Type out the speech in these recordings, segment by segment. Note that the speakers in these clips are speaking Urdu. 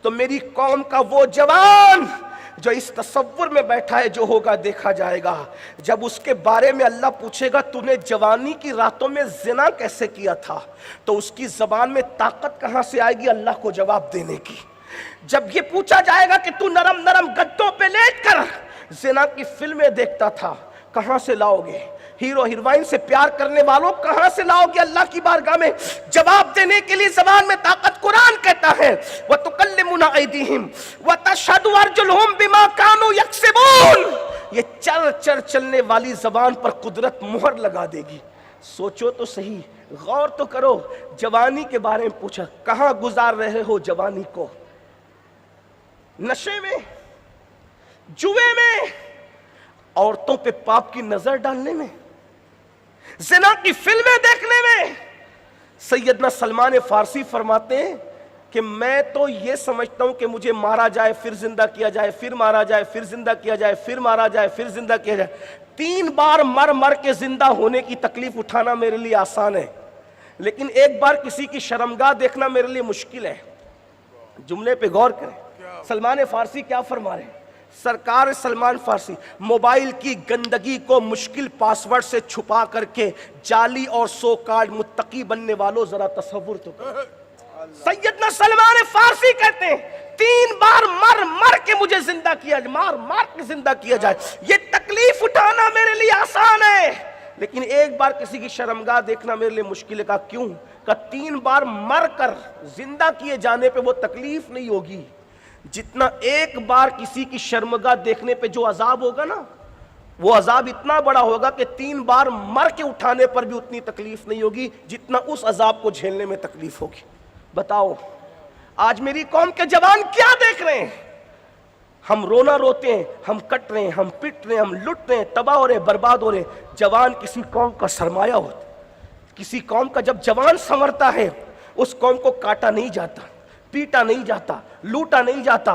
تو میری قوم کا وہ جوان جو اس تصور میں بیٹھا ہے جو ہوگا دیکھا جائے گا، جب اس کے بارے میں اللہ پوچھے گا تو نے جوانی کی راتوں میں زنا کیسے کیا تھا، تو اس کی زبان میں طاقت کہاں سے آئے گی اللہ کو جواب دینے کی۔ جب یہ پوچھا جائے گا کہ تو نرم نرم گدوں پہ لیٹ کر زنا کی فلمیں دیکھتا تھا، کہاں سے لاؤ گے؟ ہیرو ہیروئن سے پیار کرنے والوں کہاں سے لاؤ گے اللہ کی بارگاہ میں جواب دینے کے لیے زبان میں طاقت؟ قرآن کہتا ہے وَتُكَلِّمُنَا أَيْدِيهِمْ وَتَشْهَدُ أَرْجُلُهُمْ بِمَا كَانُوا يَكْسِبُونَ، یہ چر چر چلنے والی زبان پر قدرت مہر لگا دے گی۔ سوچو تو صحیح، غور تو کرو۔ جوانی کے بارے میں پوچھا، کہاں گزار رہے ہو جوانی کو؟ نشے میں، جوے میں، عورتوں پہ پاپ کی نظر ڈالنے میں، زنا کی فلمیں دیکھنے میں۔ سیدنا سلمان فارسی فرماتے ہیں کہ میں تو یہ سمجھتا ہوں کہ مجھے مارا جائے پھر زندہ کیا جائے، پھر مارا جائے پھر زندہ کیا جائے، پھر مارا جائے پھر زندہ کیا جائے، 3 بار مر مر کے زندہ ہونے کی تکلیف اٹھانا میرے لیے آسان ہے، لیکن ایک بار کسی کی شرمگاہ دیکھنا میرے لیے مشکل ہے۔ جملے پہ غور کریں، سلمان فارسی کیا فرما رہے ہیں؟ سرکار سلمان فارسی موبائل کی گندگی کو مشکل پاسورڈ سے چھپا کر کے جعلی اور سو کارڈ متقی بننے والوں ذرا تصور تو کرو۔ سیدنا سلمان فارسی کہتے ہیں 3 بار مر مر کے مجھے زندہ کیا جائے، مار مار کے زندہ کیا جائے، یہ تکلیف اٹھانا میرے لیے آسان ہے، لیکن ایک بار کسی کی شرمگاہ دیکھنا میرے لیے مشکل ہے۔ کہا کیوں؟ کہا 3 بار مر کر زندہ کیے جانے پہ وہ تکلیف نہیں ہوگی جتنا ایک بار کسی کی شرمگاہ دیکھنے پہ جو عذاب ہوگا نا، وہ عذاب اتنا بڑا ہوگا کہ 3 بار مر کے اٹھانے پر بھی اتنی تکلیف نہیں ہوگی جتنا اس عذاب کو جھیلنے میں تکلیف ہوگی۔ بتاؤ آج میری قوم کے جوان کیا دیکھ رہے ہیں؟ ہم رونا روتے ہیں، ہم کٹ رہے ہیں، ہم پٹ رہے ہیں، ہم لٹ رہے ہیں، تباہ ہو رہے ہیں، برباد ہو رہے ہیں۔ جوان کسی قوم کا سرمایہ ہوتا ہے، کسی قوم کا جب جوان سنورتا ہے اس قوم کو کاٹا نہیں جاتا، پیٹا نہیں جاتا، لوٹا نہیں جاتا۔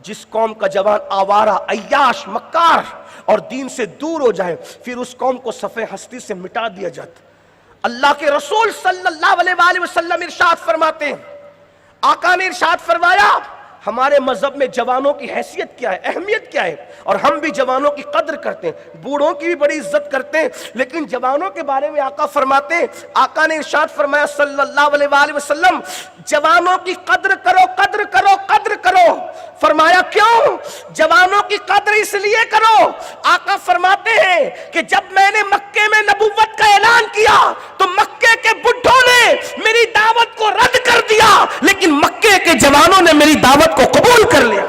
جس قوم کا جوان آوارہ، عیاش، مکار اور دین سے دور ہو جائے پھر اس قوم کو صفحہ ہستی سے مٹا دیا جاتا۔ اللہ کے رسول صلی اللہ علیہ وآلہ وسلم ارشاد فرماتے ہیں، آقا نے ارشاد فرمایا ہمارے مذہب میں جوانوں کی حیثیت کیا ہے، اہمیت کیا ہے، اور ہم بھی جوانوں کی قدر کرتے ہیں، بوڑھوں کی بھی بڑی عزت کرتے ہیں، لیکن جوانوں کے بارے میں آقا فرماتے ہیں، آقا نے ارشاد فرمایا صلی اللہ علیہ وآلہ وسلم جوانوں کی قدر کرو، قدر کرو، قدر کرو۔ فرمایا کیوں؟ جوانوں کی قدر اس لیے کرو، آقا فرماتے ہیں کہ جب میں نے مکے میں نبوت کا اعلان کیا تو مکے کے بڈھوں نے میری دعوت کو رد کر دیا، لیکن مکے کے جوانوں نے میری دعوت کو قبول کر لیا۔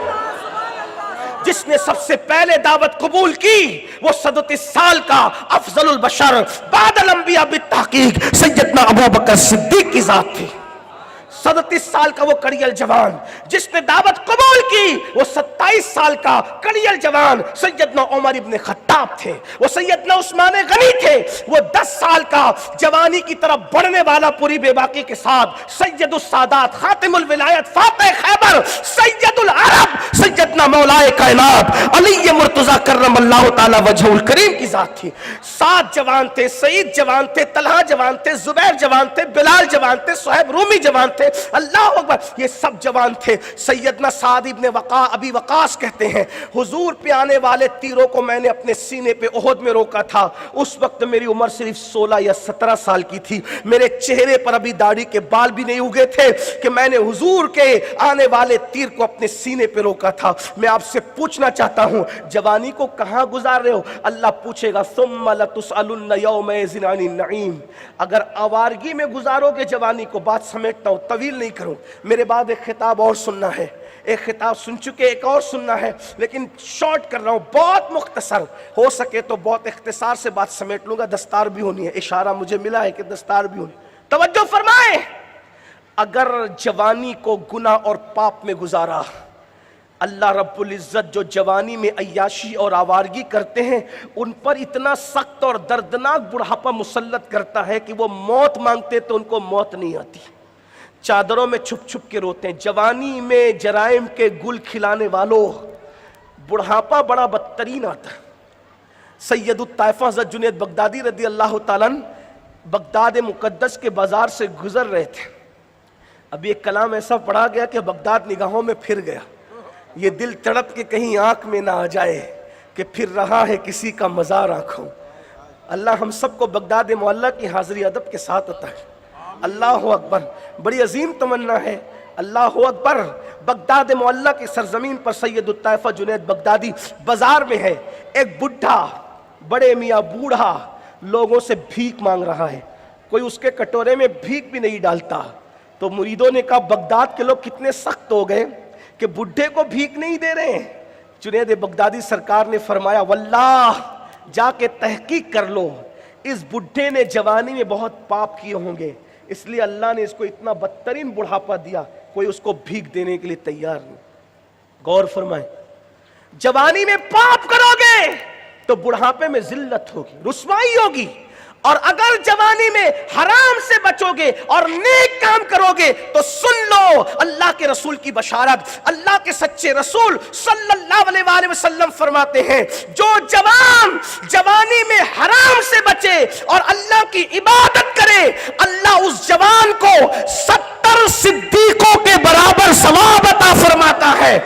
جس نے سب سے پہلے دعوت قبول کی وہ 37 سال کا افضل البشر بعد الانبیاء بالتحقیق سیدنا ابوبکر صدیق کی ذات تھی۔ 37 سال کا وہ کڑیل جوان جس نے دعوت قبول کی، وہ 27 سال کا کڑیل جوان سیدنا عمر ابن خطاب تھے، وہ سیدنا عثمان غنی تھے، وہ 10 سال کا جوانی کی طرف بڑھنے والا پوری بے باکی کے ساتھ سید السادات، خاتم الولایت، فاتح خیبر، سید العرب، سیدنا مولائے کائنات علی مرتضی کرم اللہ تعالی وجہ الکریم کی ذات تھی۔ 7 جوان تھے، سعید جوان تھے، طلحہ جوان تھے، زبیر جوان تھے، بلال جوان تھے، صہیب رومی جوان تھے، اللہ اکبر، یہ سب جوان تھے۔ سیدنا سعد ابن ابی وقاص کہتے ہیں حضور پہ آنے والے تیروں کو میں نے اپنے سینے پہ احد میں روکا تھا، اس وقت میری عمر صرف 16 یا 17 سال کی تھی، میرے چہرے پر ابھی داڑھی کے بال بھی نہیں اگے تھے کہ میں نے حضور کے آنے والے تیر کو اپنے سینے پہ روکا تھا۔ میں آپ سے پوچھنا چاہتا ہوں جوانی کو کہاں گزار رہے ہو؟ اللہ پوچھے گا ثم لتسألن یومئذ عن النعیم۔ اگر آوارگی میں گزارو گے جوانی کو، بات سمیٹتا ہوں، طویل نہیں کروں، میرے بعد ایک خطاب اور سننا ہے، ایک خطاب سن چکے ایک اور سننا ہے، لیکن شارٹ کر رہا ہوں، بہت مختصر، ہو سکے تو بہت اختصار سے بات سمیٹ لوں گا، دستار بھی ہونی ہے، اشارہ مجھے ملا ہے کہ دستار بھی ہونی۔ توجہ فرمائیں، اگر جوانی کو گناہ اور پاپ میں گزارا، اللہ رب العزت جو جوانی میں عیاشی اور آوارگی کرتے ہیں ان پر اتنا سخت اور دردناک بڑھاپا مسلط کرتا ہے کہ وہ موت مانگتے تو ان کو موت نہیں آتی، چادروں میں چھپ چھپ کے روتے ہیں۔ جوانی میں جرائم کے گل کھلانے والوں، بڑھاپا بڑا بدترین آتا ہے۔ سید الطائفہ حضرت جنید بغدادی رضی اللہ تعالیٰ عنہ بغداد مقدس کے بازار سے گزر رہے تھے، ابھی ایک کلام ایسا پڑھا گیا کہ بغداد نگاہوں میں پھر گیا، یہ دل تڑپ کے کہیں آنکھ میں نہ آ جائے کہ پھر رہا ہے کسی کا مزار آنکھوں۔ اللہ ہم سب کو بغداد معلیٰ کی حاضری ادب کے ساتھ عطا ہے۔ اللہ اکبر، بڑی عظیم تمنا ہے۔ اللہ اکبر، بغداد معلیٰ کی سرزمین پر سید الطائفہ جنید بغدادی بازار میں ہے، ایک بڈھا بڑے میاں بوڑھا لوگوں سے بھیک مانگ رہا ہے، کوئی اس کے کٹورے میں بھیک بھی نہیں ڈالتا۔ تو مریدوں نے کہا بغداد کے لوگ کتنے سخت ہو گئے کہ بڈھے کو بھیک نہیں دے رہے ہیں۔ جنید بغدادی سرکار نے فرمایا واللہ جا کے تحقیق کر لو، اس بڈھے نے جوانی میں بہت پاپ کیے ہوں گے، اس لیے اللہ نے اس کو اتنا بدترین بڑھاپا دیا، کوئی اس کو بھیک دینے کے لیے تیار نہیں۔ غور فرمائیں، جوانی میں پاپ کرو گے تو بڑھاپے میں ذلت ہوگی، رسوائی ہوگی، اور اگر جوانی میں حرام سے بچو گے اور نیک کام کرو گے تو سن لو اللہ کے رسول کی بشارت۔ اللہ کے سچے رسول صلی اللہ علیہ وآلہ وسلم فرماتے ہیں جو جوان جوانی میں حرام سے بچے اور اللہ کی عبادت کرے، اللہ اس جوان کو 70 صدیقوں کے برابر ثواب عطا فرماتا ہے۔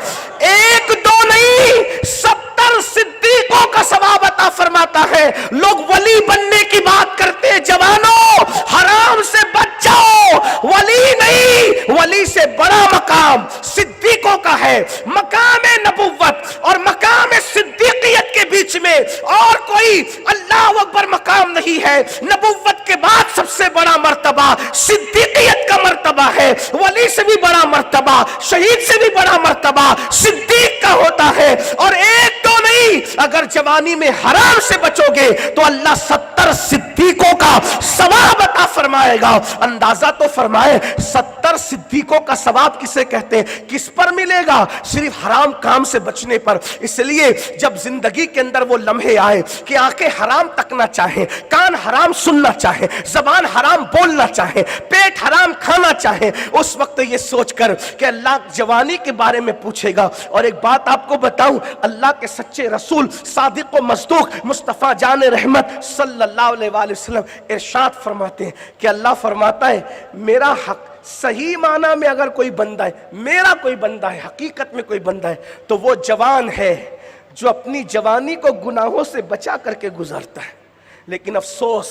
ایک دو نہیں، 70 صدیقوں کا ثواب عطا فرماتا ہے۔ لوگ ولی بننے کی بات کرتے ہیں، جوانوں حرام سے بچ جاؤ، ولی نہیں، ولی سے بڑا مقام صدیقوں کا ہے۔ مقام نبوت اور مقام صدیقیت کے بیچ میں اور کوئی اللہ اکبر مقام نہیں ہے۔ نبوت کے بعد سب سے بڑا مرتبہ صدیقیت کا مرتبہ ہے، ولی سے بھی بڑا مرتبہ، شہید سے بھی بڑا مرتبہ صدیق کا ہوتا ہے۔ اور ایک دو نہیں، اگر جوانی میں حرام سے بچو گے تو اللہ 70 صدیقوں کا ثواب عطا فرمائے گا۔ اندازہ تو فرمائے 70 صدیقوں کا ثواب کسے کہتے ہیں، کس پر ملے گا؟ صرف حرام کام سے بچنے پر۔ اس لیے جب زندگی کے اندر وہ لمحے آئے کہ آنکھیں حرام تکنا چاہیں، کان حرام سننا چاہیں، زبان حرام بولنا چاہیں، پیٹ حرام کھانا چاہیں، اس وقت یہ سوچ کر کہ اللہ جوانی کے بارے میں پوچھے گا۔ اور ایک بات آپ کو بتاؤں، اللہ کے سچے رسول صادق و مصدوق مصطفیٰ جان رحمت صلی اللہ علیہ وآلہ وسلم ارشاد فرماتے ہیں کہ اللہ فرماتا ہے میرا حق صحیح معنی میں اگر کوئی بندہ ہے، میرا کوئی بندہ ہے، حقیقت میں کوئی بندہ ہے تو وہ جوان ہے جو اپنی جوانی کو گناہوں سے بچا کر کے گزارتا ہے۔ لیکن افسوس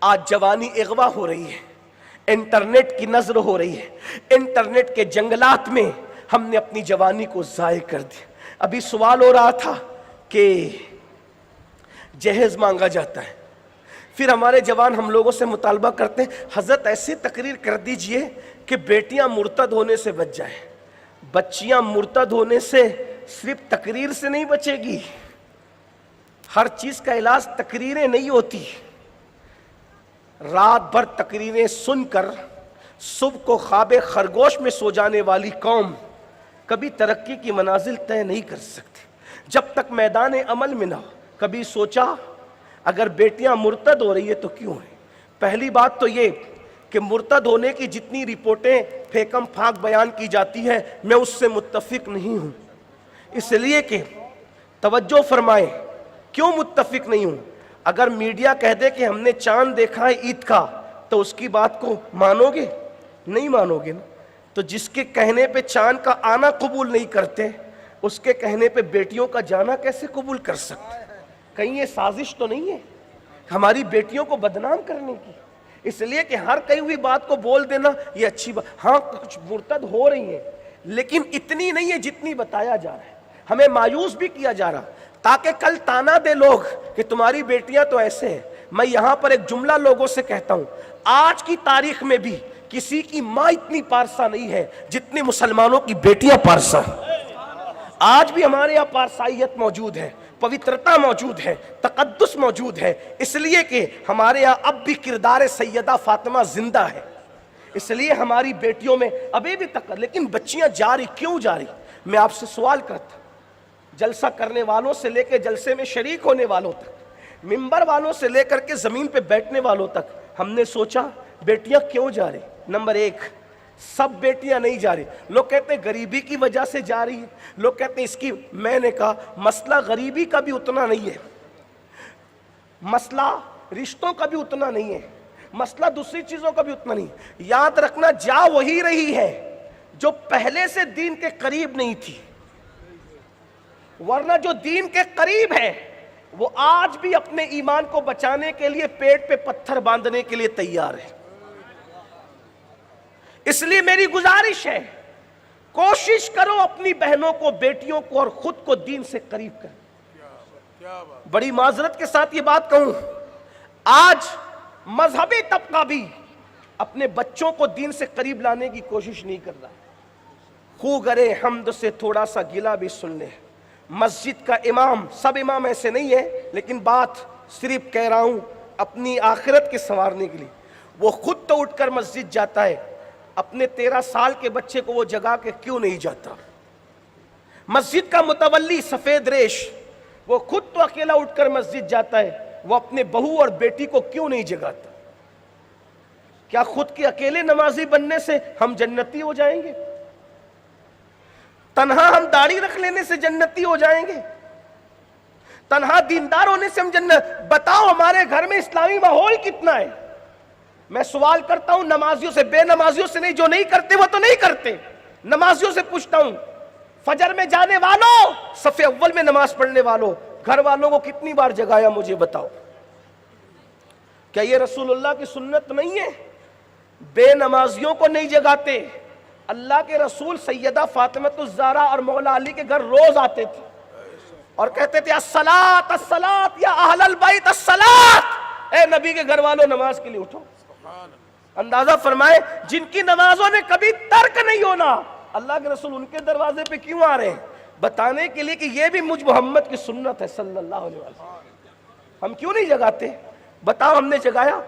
آج جوانی اغوا ہو رہی ہے، انٹرنیٹ کی نظر ہو رہی ہے، انٹرنیٹ کے جنگلات میں ہم نے اپنی جوانی کو ضائع کر دیا۔ ابھی سوال ہو رہا تھا کہ جہیز مانگا جاتا ہے، پھر ہمارے جوان ہم لوگوں سے مطالبہ کرتے ہیں حضرت ایسی تقریر کر دیجئے کہ بیٹیاں مرتد ہونے سے بچ جائیں۔ بچیاں مرتد ہونے سے صرف تقریر سے نہیں بچے گی، ہر چیز کا علاج تقریریں نہیں ہوتی۔ رات بھر تقریریں سن کر صبح کو خواب خرگوش میں سو جانے والی قوم کبھی ترقی کی منازل طے نہیں کر سکتی جب تک میدان عمل میں نہ ہو۔ کبھی سوچا اگر بیٹیاں مرتد ہو رہی ہے تو کیوں ہے؟ پہلی بات تو یہ کہ مرتد ہونے کی جتنی رپورٹیں پھیکم پھاک بیان کی جاتی ہے میں اس سے متفق نہیں ہوں، اس لیے کہ توجہ فرمائیں کیوں متفق نہیں ہوں؟ اگر میڈیا کہہ دے کہ ہم نے چاند دیکھا ہے عید کا تو اس کی بات کو مانو گے؟ نہیں مانو گے نا۔ تو جس کے کہنے پہ چاند کا آنا قبول نہیں کرتے اس کے کہنے پہ بیٹیوں کا جانا کیسے قبول کر سکتے؟ کہیں یہ سازش تو نہیں ہے ہماری بیٹیوں کو بدنام کرنے کی؟ اس لیے کہ ہر کہی ہوئی بات کو بول دینا یہ اچھی بات، ہاں کچھ مرتد ہو رہی ہیں لیکن اتنی نہیں ہے جتنی بتایا جا رہا ہے۔ ہمیں مایوس بھی کیا جا رہا تاکہ کل تانا دے لوگ کہ تمہاری بیٹیاں تو ایسے ہیں۔ میں یہاں پر ایک جملہ لوگوں سے کہتا ہوں، آج کی تاریخ میں بھی کسی کی ماں اتنی پارسا نہیں ہے جتنی مسلمانوں کی بیٹیاں پارسا ہیں۔ آج بھی ہمارے یہاں پارسائیت موجود ہے، پوترتا موجود ہے، تقدس موجود ہے، اس لیے کہ ہمارے یہاں اب بھی کردار سیدہ فاطمہ زندہ ہے، اس لیے ہماری بیٹیوں میں ابھی بھی لیکن بچیاں جاری کیوں جاری؟ میں آپ سے سوال کرتا، جلسہ کرنے والوں سے لے کے جلسے میں شریک ہونے والوں تک، ممبر والوں سے لے کر کے زمین پہ بیٹھنے والوں تک، ہم نے سوچا بیٹیاں کیوں جا رہی؟ نمبر ایک، سب بیٹیاں نہیں جا رہی۔ لوگ کہتے ہیں غریبی کی وجہ سے جا رہی ہے، لوگ کہتے ہیں اس کی، میں نے کہا مسئلہ غریبی کا بھی اتنا نہیں ہے، مسئلہ رشتوں کا بھی اتنا نہیں ہے، مسئلہ دوسری چیزوں کا بھی اتنا نہیں. یاد رکھنا جا وہی رہی ہے جو پہلے سے دین کے قریب نہیں تھی، ورنہ جو دین کے قریب ہے وہ آج بھی اپنے ایمان کو بچانے کے لیے پیٹ پہ پتھر باندھنے کے لیے تیار ہے. اس لیے میری گزارش ہے، کوشش کرو اپنی بہنوں کو، بیٹیوں کو اور خود کو دین سے قریب کریں. بڑی معذرت کے ساتھ یہ بات کہوں، آج مذہبی طبقہ بھی اپنے بچوں کو دین سے قریب لانے کی کوشش نہیں کر رہا. خو گرے حمد سے تھوڑا سا گلہ بھی سن لے. مسجد کا امام، سب امام ایسے نہیں ہے، لیکن بات صرف کہہ رہا ہوں اپنی آخرت کے سنوارنے کے لیے. وہ خود تو اٹھ کر مسجد جاتا ہے، اپنے 13 سال کے بچے کو وہ جگا کے کیوں نہیں جاتا؟ مسجد کا متولی سفید ریش، وہ خود تو اکیلا اٹھ کر مسجد جاتا ہے، وہ اپنے بہو اور بیٹی کو کیوں نہیں جگاتا؟ کیا خود کے اکیلے نمازی بننے سے ہم جنتی ہو جائیں گے؟ تنہا ہم داڑھی رکھ لینے سے جنتی ہو جائیں گے؟ تنہا دیندار ہونے سے ہم جنت؟ بتاؤ ہمارے گھر میں اسلامی ماحول کتنا ہے؟ میں سوال کرتا ہوں نمازیوں سے، بے نمازیوں سے نہیں. جو نہیں کرتے وہ تو نہیں کرتے. نمازیوں سے پوچھتا ہوں، فجر میں جانے والوں، صف اول میں نماز پڑھنے والوں، گھر والوں کو کتنی بار جگایا مجھے بتاؤ؟ کیا یہ رسول اللہ کی سنت نہیں ہے؟ بے نمازیوں کو نہیں جگاتے. اللہ کے رسول سیدہ فاطمۃ الزہرا اور مولا علی کے گھر روز آتے تھے اور کہتے تھے الصلاۃ الصلاۃ یا اہل البیت الصلاۃ، اے نبی کے گھر والوں نماز کے لیے اٹھو. اندازہ فرمائے جن کی نمازوں نے کبھی ترک نہیں ہونا، اللہ کے رسول ان کے دروازے پہ کیوں آ رہے ہیں؟ بتانے کے لیے کہ یہ بھی مجھ محمد کی سنت ہے صلی اللہ علیہ وسلم. ہم کیوں نہیں جگاتے؟ بتاؤ ہم نے جگایا؟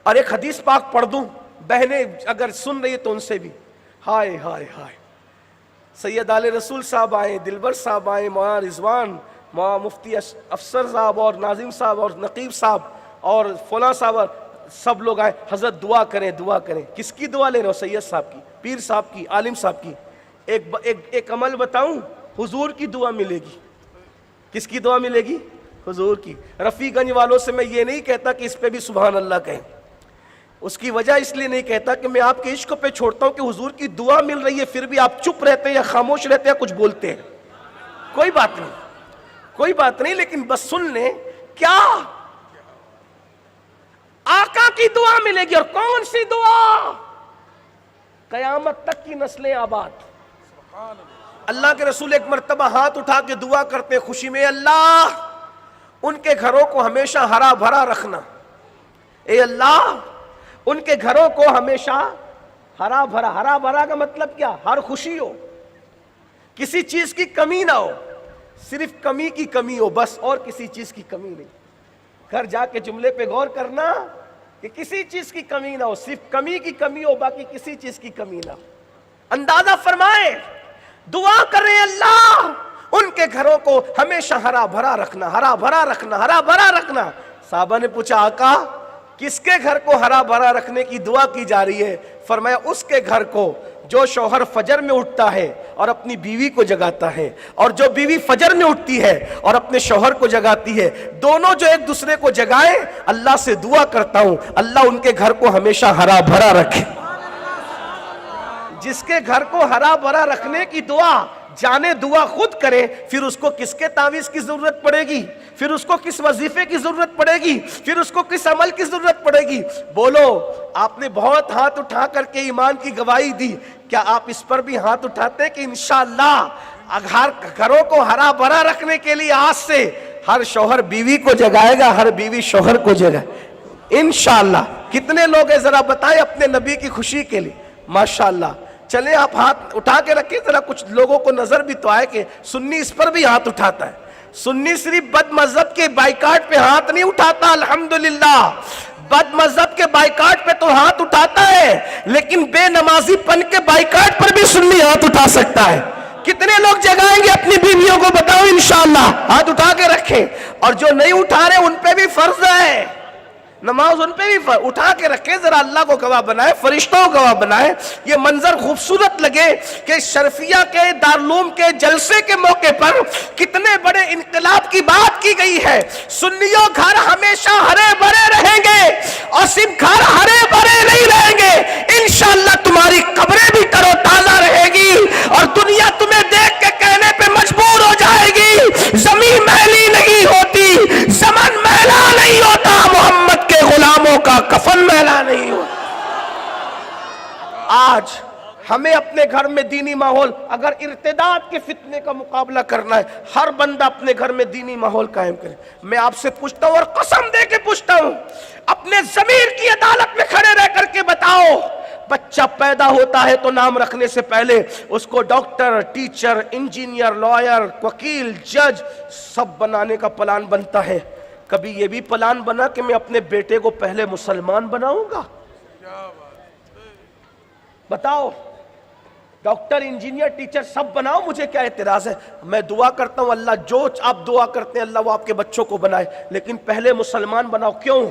اور ایک حدیث پاک پڑھ دوں، بہنیں اگر سن رہی ہے تو ان سے بھی، ہائے ہائے ہائے، سید آل رسول صاحب آئے، دلبر صاحب آئے، مولانا رضوان، مولانا مفتی افسر صاحب اور ناظم صاحب اور نقیب صاحب اور فلاں صاحب، سب لوگ آئے. حضرت دعا کریں دعا کریں. کس کی دعا لے رہے ہو؟ سید صاحب کی، پیر صاحب کی، عالم صاحب کی. ایک عمل بتاؤں، حضور کی دعا ملے گی. کس کی دعا ملے گی؟ حضور کی. رفیع گنج والوں سے میں یہ نہیں کہتا کہ اس پہ بھی سبحان اللہ کہیں، اس کی وجہ اس لیے نہیں کہتا کہ میں آپ کے عشق پہ چھوڑتا ہوں کہ حضور کی دعا مل رہی ہے پھر بھی آپ چپ رہتے ہیں یا خاموش رہتے ہیں یا کچھ بولتے ہیں. کوئی بات نہیں، کوئی بات نہیں، لیکن بس سن لیں کیا آقا کی دعا ملے گی. اور کون سی دعا؟ قیامت تک کی نسلیں آباد. اللہ کے رسول ایک مرتبہ ہاتھ اٹھا کے دعا کرتے خوشی میں، اللہ ان کے گھروں کو ہمیشہ ہرا بھرا رکھنا. اے اللہ ان کے گھروں کو ہمیشہ ہرا بھرا. ہرا بھرا کا مطلب کیا؟ ہر خوشی ہو، کسی چیز کی کمی نہ ہو، صرف کمی کی کمی ہو بس، اور کسی چیز کی کمی نہیں. گھر جا کے جملے پہ غور کرنا کہ کسی چیز کی کمی نہ ہو، صرف کمی کی کمی ہو، باقی کسی چیز کی کمی نہ ہو. اندازہ فرمائے دعا کریں اللہ ان کے گھروں کو ہمیشہ ہرا بھرا رکھنا، ہرا بھرا رکھنا، ہرا بھرا رکھنا. صحابہ نے پوچھا آقا کس کے گھر کو ہرا بھرا رکھنے کی دعا کی جا رہی ہے؟ فرمایا اس کے گھر کو جو شوہر فجر میں اٹھتا ہے اور اپنی بیوی کو جگاتا ہے، اور جو بیوی فجر میں اٹھتی ہے اور اپنے شوہر کو جگاتی ہے، دونوں جو ایک دوسرے کو جگائیں. اللہ سے دعا کرتا ہوں اللہ ان کے گھر کو ہمیشہ ہرا بھرا رکھے. جس کے گھر کو ہرا بھرا رکھنے کی دعا جانے دعا خود کرے، پھر اس کو کس کے تعویذ کی ضرورت پڑے گی؟ پھر اس کو کس وظیفے کی ضرورت پڑے گی؟ پھر اس کو کس عمل کی ضرورت پڑے گی؟ بولو، آپ نے بہت ہاتھ اٹھا کر کے ایمان کی گواہی دی، کیا آپ اس پر بھی ہاتھ اٹھاتے کہ انشاءاللہ گھروں کو ہرا بھرا رکھنے کے لیے آج سے ہر شوہر بیوی کو جگائے گا، ہر بیوی شوہر کو جگائے انشاءاللہ؟ کتنے لوگ ہیں ذرا بتائیں اپنے نبی کی خوشی کے لیے؟ ماشاءاللہ. چلیں آپ ہاتھ اٹھا کے رکھیں ذرا، کچھ لوگوں کو نظر بھی تو آئے کہ سنی اس پر بھی ہاتھ اٹھاتا ہے. سنی صرف بد مذہب کے بائیکاٹ پہ ہاتھ نہیں اٹھاتا، الحمدللہ بد مذہب کے بائیکاٹ پہ تو ہاتھ اٹھاتا ہے، لیکن بے نمازی پن کے بائیکاٹ پر بھی سنی ہاتھ اٹھا سکتا ہے. کتنے لوگ جگائیں گے اپنی بیویوں کو؟ بتاؤ انشاءاللہ. ہاتھ اٹھا کے رکھیں. اور جو نہیں اٹھا رہے ان پہ بھی فرض ہے، نماز ان پہ بھی اٹھا کے رکھے، ذرا اللہ کو گواہ بنائے، فرشتوں کو گواہ بنائے. یہ منظر خوبصورت لگے کہ شرفیہ کے دارالعلوم کے جلسے کے موقع پر کتنے بڑے انقلاب کی بات کی گئی ہے. سنیوں گھر ہمیشہ ہرے بھرے رہیں گے، اور صرف گھر ہرے بھرے نہیں رہیں گے، انشاءاللہ تمہاری قبریں بھی تر و تازہ رہے گی، اور دنیا تمہیں دیکھ کے کہنے پہ مجبور ہو جائے گی زمین میلی نہیں ہوتی، زمن میلا نہیں ہوتا، محمد کے غلاموں کا کفن میلا نہیں ہوتا. آج ہمیں اپنے گھر میں دینی ماحول، اگر ارتداد کے فتنے کا مقابلہ کرنا ہے، ہر بندہ اپنے گھر میں دینی ماحول قائم کرے. میں آپ سے پوچھتا ہوں اور قسم دے کے پوچھتا ہوں، اپنے ضمیر کی عدالت میں کھڑے رہ کر کے بتاؤ، بچہ پیدا ہوتا ہے تو نام رکھنے سے پہلے اس کو ڈاکٹر، ٹیچر، انجینئر، لائر، وکیل، جج سب بنانے کا پلان بنتا ہے. کبھی یہ بھی پلان بنا کہ میں اپنے بیٹے کو پہلے مسلمان بناؤں گا؟ بتاؤ، ڈاکٹر، انجینئر، ٹیچر سب بناؤ، مجھے کیا اعتراض ہے؟ میں دعا کرتا ہوں اللہ جو آپ دعا کرتے ہیں اللہ وہ آپ کے بچوں کو بنائے، لیکن پہلے مسلمان بناؤ. کیوں؟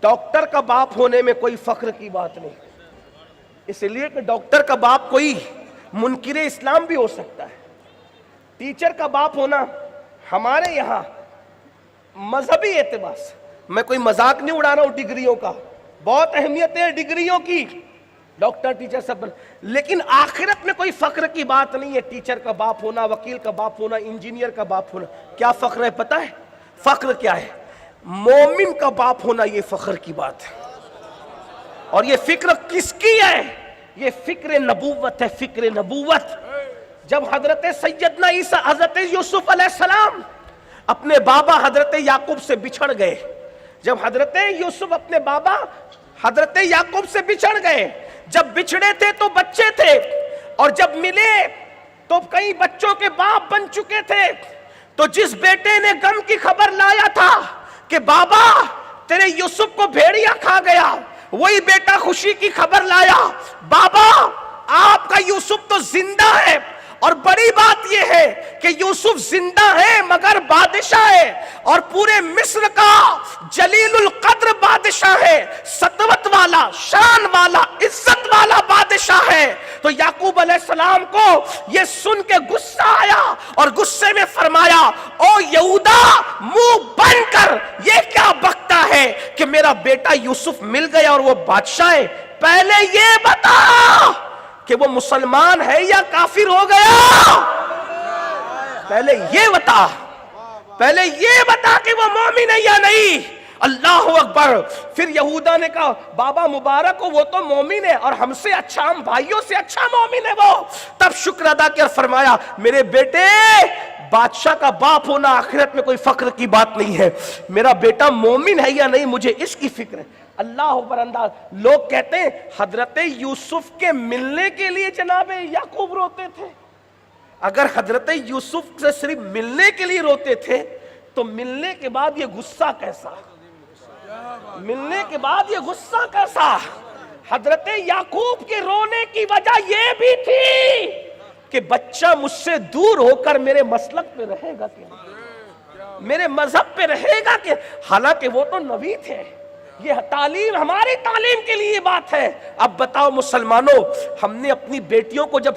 ڈاکٹر کا باپ ہونے میں کوئی فخر کی بات نہیں، اس لیے کہ ڈاکٹر کا باپ کوئی منکر اسلام بھی ہو سکتا ہے. ٹیچر کا باپ ہونا ہمارے یہاں مذہبی اعتبار سے، میں کوئی مذاق نہیں اڑا رہا ہوں، ڈگریوں کا بہت اہمیت ہے، ڈگریوں کی، ڈاکٹر، ٹیچر سب، لیکن آخرت میں کوئی فخر کی بات نہیں ہے. ٹیچر کا باپ ہونا، وکیل کا باپ ہونا، انجینئر کا باپ ہونا، کیا فخر ہے پتہ ہے؟ فخر کیا ہے؟ مومن کا باپ ہونا، یہ فخر کی بات ہے. اور یہ فکر کس کی ہے؟ یہ فکر نبوت ہے، فکر نبوت. جب حضرت سیدنا عیسیٰ، حضرت یوسف علیہ السلام اپنے بابا حضرت یعقوب سے بچھڑ گئے، جب حضرت یوسف اپنے بابا حضرت یعقوب سے بچھڑ گئے، جب بچھڑے تھے تو بچے تھے، اور جب ملے تو کئی بچوں کے باپ بن چکے تھے. تو جس بیٹے نے غم کی خبر لایا تھا کہ بابا تیرے یوسف کو بھیڑیا کھا گیا، وہی بیٹا خوشی کی خبر لایا، بابا آپ کا یوسف تو زندہ ہے. اور بڑی بات یہ ہے کہ یوسف زندہ ہے مگر بادشاہ ہے، اور پورے مصر کا جلیل القدر بادشاہ ہے، سطوت والا، شان والا، عزت والا بادشاہ ہے. تو یعقوب علیہ السلام کو یہ سن کے غصہ آیا، اور غصے میں فرمایا، او یہودا منہ بند کر، یہ کیا بکتا ہے کہ میرا بیٹا یوسف مل گیا اور وہ بادشاہ ہے؟ پہلے یہ بتا کہ وہ مسلمان ہے یا کافر ہو گیا؟ پہلے یہ بتا، پہلے یہ بتا کہ وہ مومن ہے یا نہیں. اللہ اکبر. پھر یہودا نے کہا بابا مبارک ہو، وہ تو مومن ہے، اور ہم سے اچھا، ہم بھائیوں سے اچھا مومن ہے وہ. تب شکر ادا کیا، فرمایا میرے بیٹے بادشاہ کا باپ ہونا آخرت میں کوئی فخر کی بات نہیں ہے، میرا بیٹا مومن ہے یا نہیں مجھے اس کی فکر ہے. اللہ پر انداز. لوگ کہتے ہیں حضرت یوسف کے ملنے کے لیے جناب یعقوب روتے تھے. اگر حضرت یوسف سے صرف ملنے کے لیے روتے تھے تو ملنے کے بعد یہ غصہ کیسا؟ ملنے کے بعد یہ غصہ کیسا؟ حضرت یعقوب کے رونے کی وجہ یہ بھی تھی کہ بچہ مجھ سے دور ہو کر میرے مسلک پہ رہے گا کہ میرے مذہب پہ رہے گا کہ، حالانکہ وہ تو نبی تھے. یہ تعلیم ہماری تعلیم کے لیے بات ہے. اب بتاؤ مسلمانوں، ہم نے اپنی بیٹیوں کو جب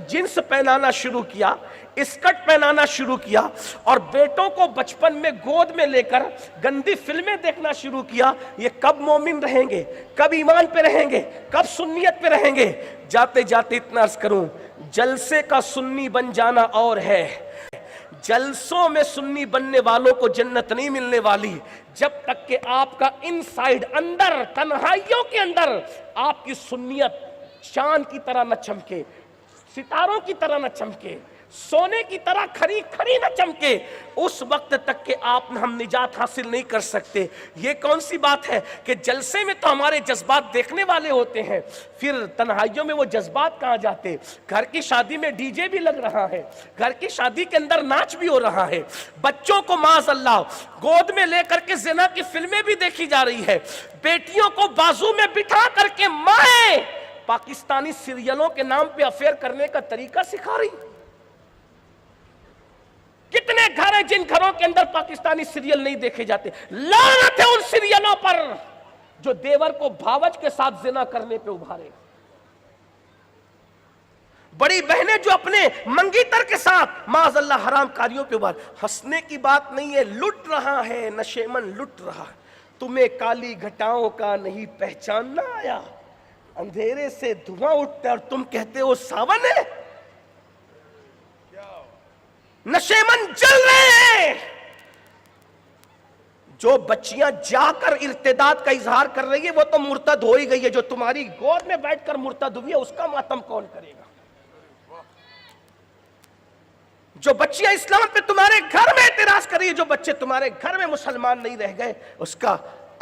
جنس پہنانا شروع کیا، اسکرٹ پہنانا شروع کیا، اور بیٹوں کو بچپن میں گود میں لے کر گندی فلمیں دیکھنا شروع کیا، یہ کب مومن رہیں گے؟ کب ایمان پہ رہیں گے؟ کب سنیت پہ رہیں گے؟ جاتے جاتے اتنا عرض کروں، جلسے کا سنی بن جانا اور ہے، جلسوں میں سنی بننے والوں کو جنت نہیں ملنے والی جب تک کہ آپ کا انسائیڈ، اندر تنہائیوں کے اندر آپ کی سنیت چاند کی طرح نہ چمکے، ستاروں کی طرح نہ چمکے، سونے کی طرح کھری کھری نہ چمکے، اس وقت تک کہ ہم نجات حاصل نہیں کر سکتے. یہ کون سی بات ہے کہ جلسے میں تو ہمارے جذبات دیکھنے والے ہوتے ہیں، پھر تنہائیوں میں وہ جذبات کہاں جاتے؟ گھر کی شادی میں ڈی جے بھی لگ رہا ہے، گھر کی شادی کے اندر ناچ بھی ہو رہا ہے، بچوں کو معاذ اللہ گود میں لے کر کے زنا کی فلمیں بھی دیکھی جا رہی ہے، بیٹیوں کو بازو میں بٹھا کر کے مائیں پاکستانی سیریلوں کے نام پہ افیئر کرنے کا طریقہ سکھا رہی. کتنے کتنے گھر ہیں جن گھروں کے اندر پاکستانی سیریل نہیں دیکھے جاتے؟ لعنت ہے ان سیریلوں پر جو دیور کو بھاوج کے ساتھ زنا کرنے پہ ابھارے. بڑی بہنیں جو اپنے منگیتر کے ساتھ معاذ اللہ حرام کاریوں پہ ابھار. ہنسنے کی بات نہیں ہے، لٹ رہا ہے نشیمن، لٹ رہا. تمہیں کالی گھٹاؤں کا نہیں پہچاننا آیا، اندھیرے سے دھواں اٹھتا ہے اور تم کہتے ہو ساون ہے. نشیمن جل رہے ہیں. جو بچیاں جا کر ارتداد کا اظہار کر رہی ہے وہ تو مرتد ہو ہی گئی ہے. جو تمہاری گود میں بیٹھ کر مرتد ہوئی ہے اس کا ماتم کون کرے گا؟ جو بچیاں اسلام پہ تمہارے گھر میں اعتراض کر رہی ہے، جو بچے تمہارے گھر میں مسلمان نہیں رہ گئے، اس کا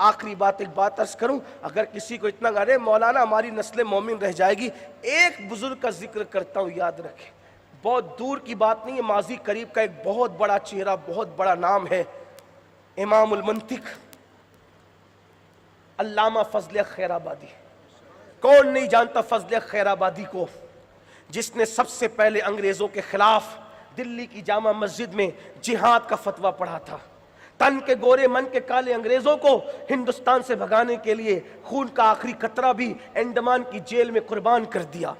آخری بات ایک بات عرض کروں. اگر کسی کو اتنا ارے مولانا ہماری نسل مومن رہ جائے گی، ایک بزرگ کا ذکر کرتا ہوں، یاد رکھیں. بہت دور کی بات نہیں ہے، ماضی قریب کا ایک بہت بڑا چہرہ، بہت بڑا نام ہے، امام المنطق علامہ فضل حق خیر آبادی. کون نہیں جانتا فضل حق خیر آبادی کو، جس نے سب سے پہلے انگریزوں کے خلاف دلی کی جامع مسجد میں جہاد کا فتویٰ پڑھا تھا. تن کے گورے من کے کالے انگریزوں کو ہندوستان سے بھگانے کے لیے خون کا آخری قطرہ بھی انڈمان کی جیل میں قربان کر دیا.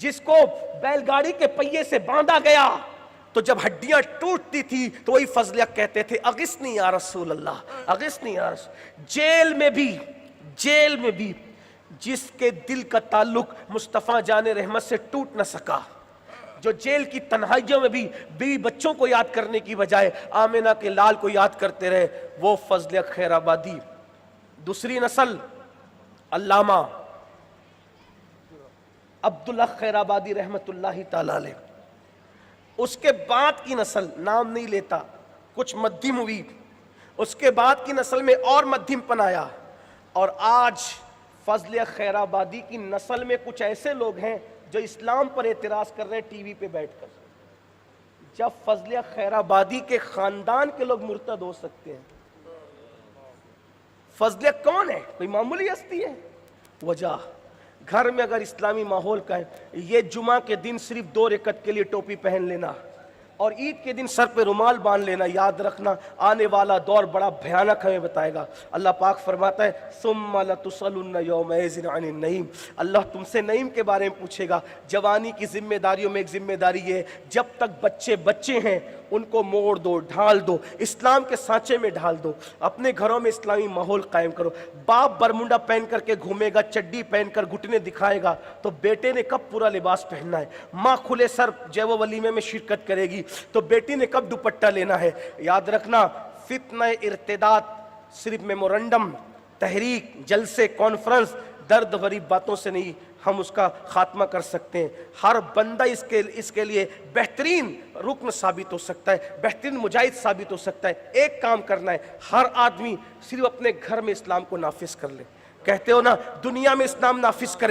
جس کو بیل گاڑی کے پہیے سے باندھا گیا تو جب ہڈیاں ٹوٹتی تھی تو وہی فضل حق کہتے تھے اغثنی یا رسول اللہ، اغثنی یا رسول. جیل میں بھی جس کے دل کا تعلق مصطفیٰ جان رحمت سے ٹوٹ نہ سکا، جو جیل کی تنہائیوں میں بھی بیوی بچوں کو یاد کرنے کی بجائے آمنہ کے لال کو یاد کرتے رہے، وہ فضل حق خیر آبادی. دوسری نسل علامہ عبدالحق خیر آبادی رحمت اللہ تعالی علیہ. اس کے بعد کی نسل نام نہیں لیتا، کچھ مدھم ہوئی، اس کے بعد کی نسل میں اور مدھم پن آیا، اور آج فضل حق خیر آبادی کی نسل میں کچھ ایسے لوگ ہیں جو اسلام پر اعتراض کر رہے ہیں ٹی وی پہ بیٹھ کر. جب فضل حق خیر آبادی کے خاندان کے لوگ مرتد ہو سکتے ہیں، فضل حق کون ہے؟ کوئی معمولی ہستی ہے؟ وجہ گھر میں اگر اسلامی ماحول کا ہے، یہ جمعہ کے دن صرف 2 رکعت کے لیے ٹوپی پہن لینا اور عید کے دن سر پہ رومال باندھ لینا. یاد رکھنا آنے والا دور بڑا بھیانک ہمیں بتائے گا. اللہ پاک فرماتا ہے ثم لتسألن یومئذ عن النعیم. اللہ تم سے نعیم کے بارے میں پوچھے گا. جوانی کی ذمہ داریوں میں ایک ذمہ داری یہ ہے، جب تک بچے ہیں ان کو موڑ دو، ڈھال دو، اسلام کے سانچے میں ڈھال دو. اپنے گھروں میں اسلامی ماحول قائم کرو. باپ برمنڈا پہن کر کے گھومے گا، چڈی پہن کر گھٹنے دکھائے گا تو بیٹے نے کب پورا لباس پہننا ہے؟ ماں کھلے سر جیو ولیمے میں شرکت کرے گی تو بیٹی نے کب دوپٹہ لینا ہے؟ یاد رکھنا فتنہ ارتداد صرف میمورنڈم، تحریک، جلسے، کانفرنس، درد غریب باتوں سے نہیں ہم اس کا خاتمہ کر سکتے ہیں. ہر بندہ اس کے لیے بہترین رکن ثابت ہو سکتا ہے، بہترین مجاہد ثابت ہو سکتا ہے. ایک کام کرنا ہے، ہر آدمی صرف اپنے گھر میں اسلام کو نافذ کر لے. کہتے ہو نا دنیا میں اسلام نافذ کرے